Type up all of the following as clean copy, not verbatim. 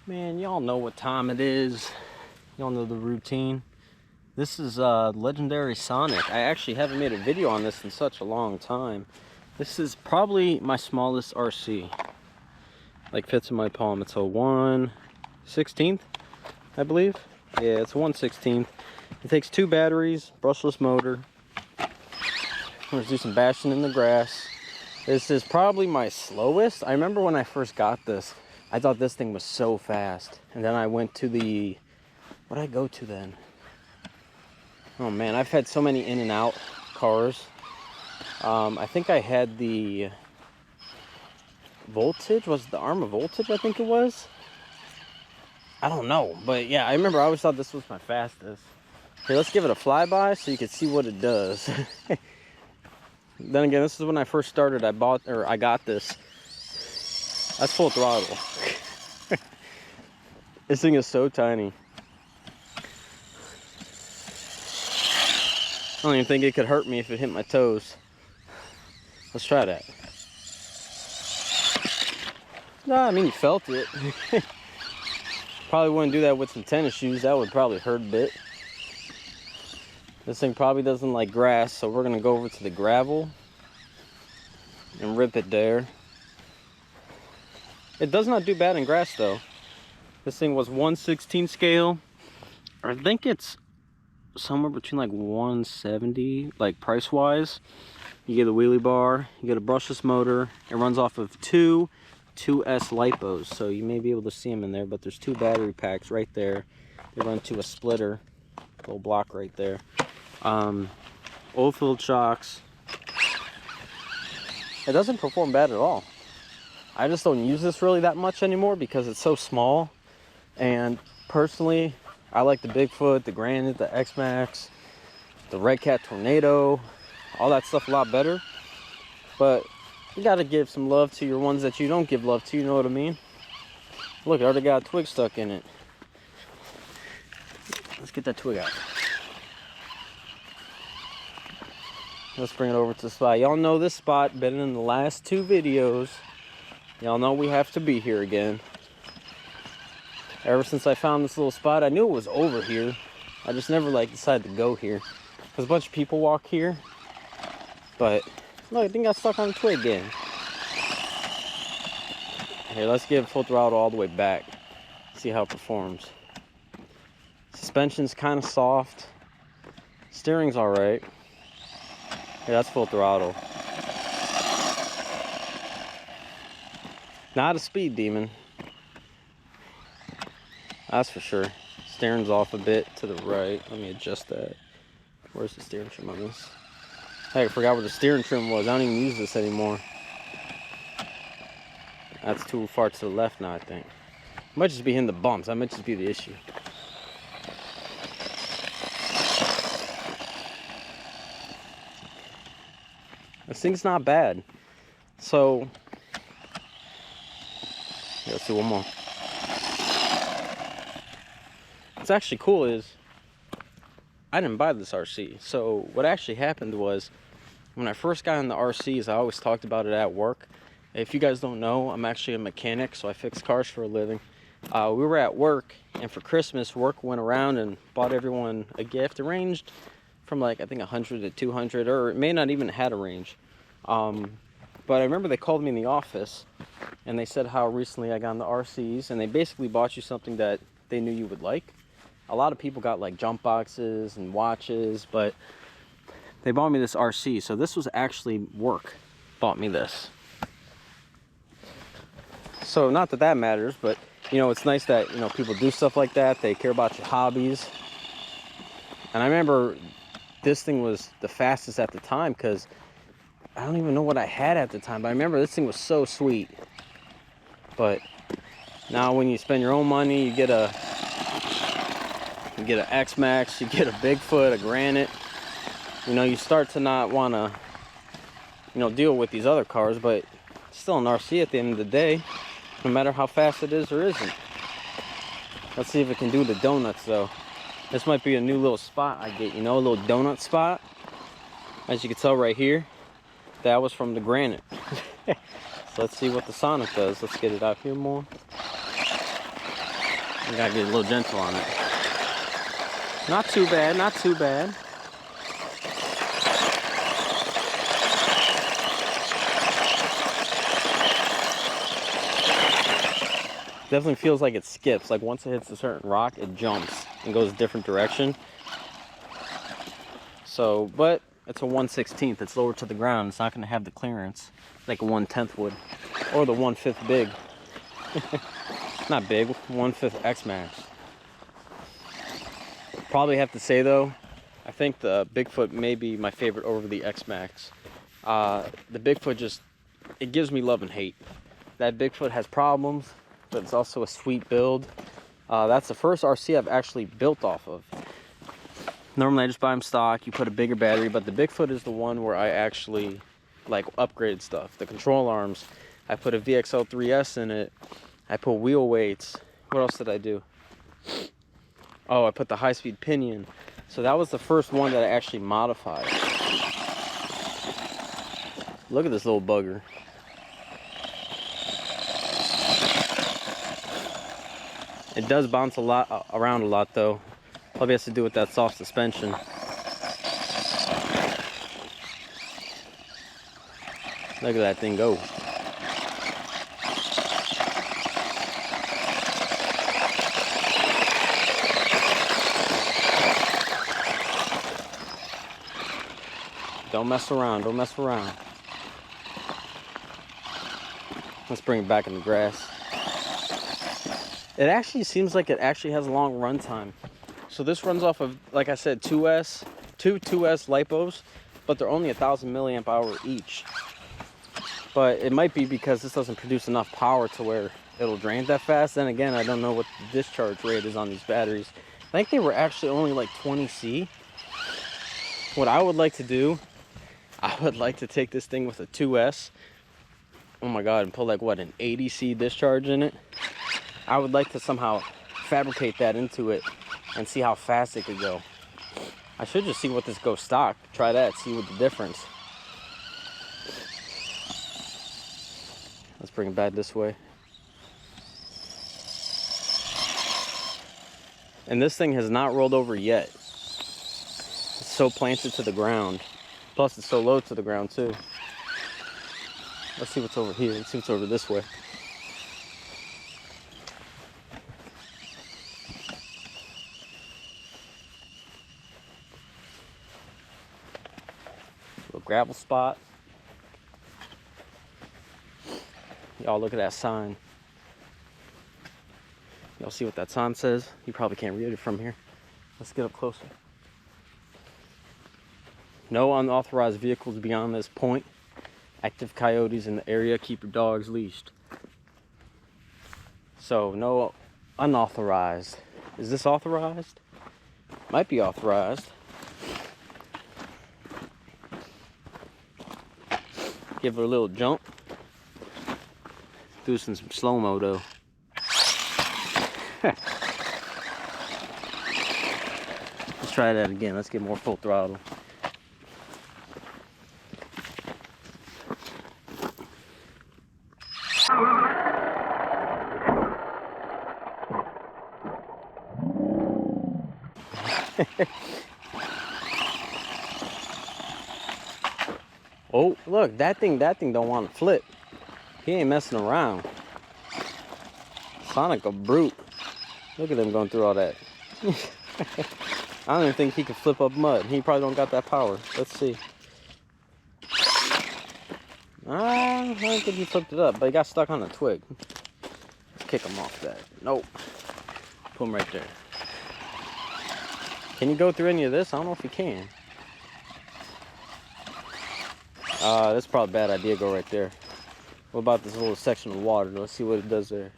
Man, y'all know what time it is. Y'all know the routine. This is Legendary Sonic. I actually haven't made a video on this in such a long time. This is probably my smallest RC. Like fits in my palm. It's a 1/16, I believe. Yeah, it's a 1/16. It takes 2 batteries, brushless motor. Let's do some bashing in the grass. This is probably my slowest. I remember when I first got this, I thought this thing was so fast. And then I went to the, what did I go to then? Oh man, I've had so many in and out cars. I think I had the Voltage, was it the Arma Voltage I think it was? I don't know, but yeah, I remember I always thought this was my fastest. Okay, let's give it a flyby so you can see what it does. Then again, this is when I first started. I got this. That's full throttle. This thing is so tiny. I don't even think it could hurt me if it hit my toes. Let's try that. Nah, I mean, you felt it. Probably wouldn't do that with some tennis shoes. That would probably hurt a bit. This thing probably doesn't like grass, so we're gonna go over to the gravel and rip it there. It does not do bad in grass though. This thing was 1/16 scale. I think it's somewhere between like 170, like price wise. You get a wheelie bar, you get a brushless motor. It runs off of two 2S lipos, so you may be able to see them in there, but there's 2 battery packs right there. They run to a splitter, little block right there. Oil filled shocks. It doesn't perform bad at all. I just don't use this really that much anymore because it's so small. And personally, I like the Bigfoot, the Granite, the X-Max, the Red Cat Tornado, all that stuff a lot better. But you gotta give some love to your ones that you don't give love to, you know what I mean? Look, I already got a twig stuck in it. Let's get that twig out. Let's bring it over to the spot. Y'all know this spot, been in the last 2 videos. Y'all know we have to be here again. Ever since I found this little spot, I knew it was over here. I just never like decided to go here. Because a bunch of people walk here. But look, I think I got stuck on the twig again. Here, let's give full throttle all the way back. See how it performs. Suspension's kind of soft. Steering's alright. Yeah, that's full throttle. Not a speed demon. That's for sure. Steering's off a bit to the right. Let me adjust that. Where's the steering trim on this? Hey, I forgot where the steering trim was. I don't even use this anymore. That's too far to the left now, I think. It might just be hitting the bumps. That might just be the issue. This thing's not bad. So, yeah, let's do one more. What's actually cool is I didn't buy this RC. So what actually happened was when I first got in the RCs, I always talked about it at work. If you guys don't know, I'm actually a mechanic, so I fix cars for a living. We were at work, and for Christmas, work went around and bought everyone a gift. It ranged from like, I think 100 to 200, or it may not even had a range. But I remember they called me in the office and they said how recently I got in the RCs, and they basically bought you something that they knew you would like. A lot of people got like jump boxes and watches, but they bought me this RC. So this was actually work bought me this. So not that that matters, but you know, it's nice that, you know, people do stuff like that. They care about your hobbies. And I remember this thing was the fastest at the time because I don't even know what I had at the time, but I remember this thing was so sweet. But now when you spend your own money, you get an X-Max, you get a Bigfoot, a Granite. You know, you start to not want to, you know, deal with these other cars, but it's still an RC at the end of the day, no matter how fast it is or isn't. Let's see if it can do the donuts though. This might be a new little spot I get, you know, a little donut spot. As you can tell right here, that was from the Granite. So let's see what the Sonic does. Let's get it out here more. You gotta get a little gentle on it. Not too bad, not too bad. Definitely feels like it skips. Like once it hits a certain rock, it jumps and goes a different direction. So, but it's a 1/16. It's lower to the ground. It's not going to have the clearance like a 1/10 would, or the 1/5 big. Not big, 1/5 X Max. Probably have to say though, I think the Bigfoot may be my favorite over the X Max. The Bigfoot just, it gives me love and hate. That Bigfoot has problems, but it's also a sweet build. That's the first RC I've actually built off of. Normally I just buy them stock, you put a bigger battery, but the Bigfoot is the one where I actually like upgrade stuff. The control arms, I put a VXL3S in it. I put wheel weights. What else did I do? Oh, I put the high-speed pinion. So that was the first one that I actually modified. Look at this little bugger. It does bounce a lot around a lot though. Probably has to do with that soft suspension. Look at that thing go. Don't mess around, don't mess around. Let's bring it back in the grass. It actually seems like it actually has a long run time. So this runs off of, like I said, two 2S lipos, but they're only 1,000 milliamp hour each. But it might be because this doesn't produce enough power to where it'll drain that fast. Then again, I don't know what the discharge rate is on these batteries. I think they were actually only like 20C. What I would like to do, I would like to take this thing with a 2S. Oh my God, and put like what, an 80C discharge in it. I would like to somehow fabricate that into it and see how fast it could go. I should just see what this goes stock. Try that, see what the difference. Let's bring it back this way. And this thing has not rolled over yet. It's so planted to the ground. Plus it's so low to the ground too. Let's see what's over here. Let's see what's over this way. Little gravel spot. Y'all look at that sign. Y'all see what that sign says? You probably can't read it from here. Let's get up closer. No unauthorized vehicles beyond this point. Active coyotes in the area. Keep your dogs leashed. So no unauthorized. Is this authorized? Might be authorized. Give her a little jump. Do some slow-mo though. Let's try that again. Let's get more full throttle. Oh, look, that thing don't want to flip. He ain't messing around. Sonic a brute. Look at him going through all that. I don't even think he can flip up mud. He probably don't got that power. Let's see. I don't think he flipped it up, but he got stuck on a twig. Let's kick him off that. Nope. Put him right there. Can you go through any of this? I don't know if you can. That's probably a bad idea. Go right there. What about this little section of water? Let's see what it does there.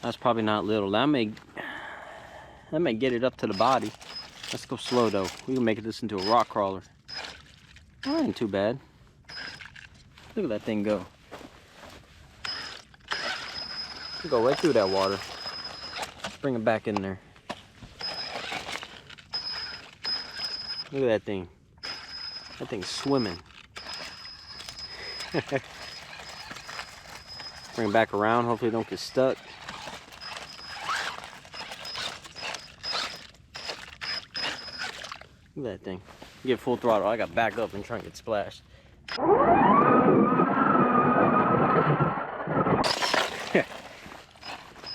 That's probably not little. That may get it up to the body. Let's go slow though. We can make this into a rock crawler. That ain't too bad. Look at that thing go. Go right through that water. Let's bring it back in there. Look at that thing. That thing's swimming. Bring it back around. Hopefully it don't get stuck. Look at that thing. Get full throttle. I got back up and try and get splashed.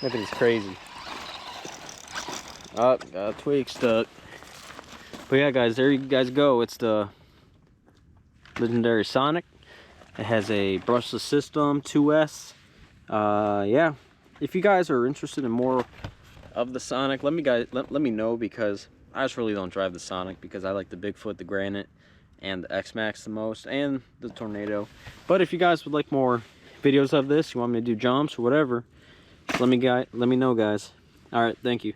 Look at this crazy. Oh, got a twig stuck. But yeah, guys, there you guys go. It's the Laegendary Sonic. It has a brushless system, 2S. Yeah, if you guys are interested in more of the Sonic, let me know, because I just really don't drive the Sonic because I like the Bigfoot, the Granite, and the X-Max the most, and the Tornado. But if you guys would like more videos of this, you want me to do jumps or whatever, let me know, guys. All right, thank you.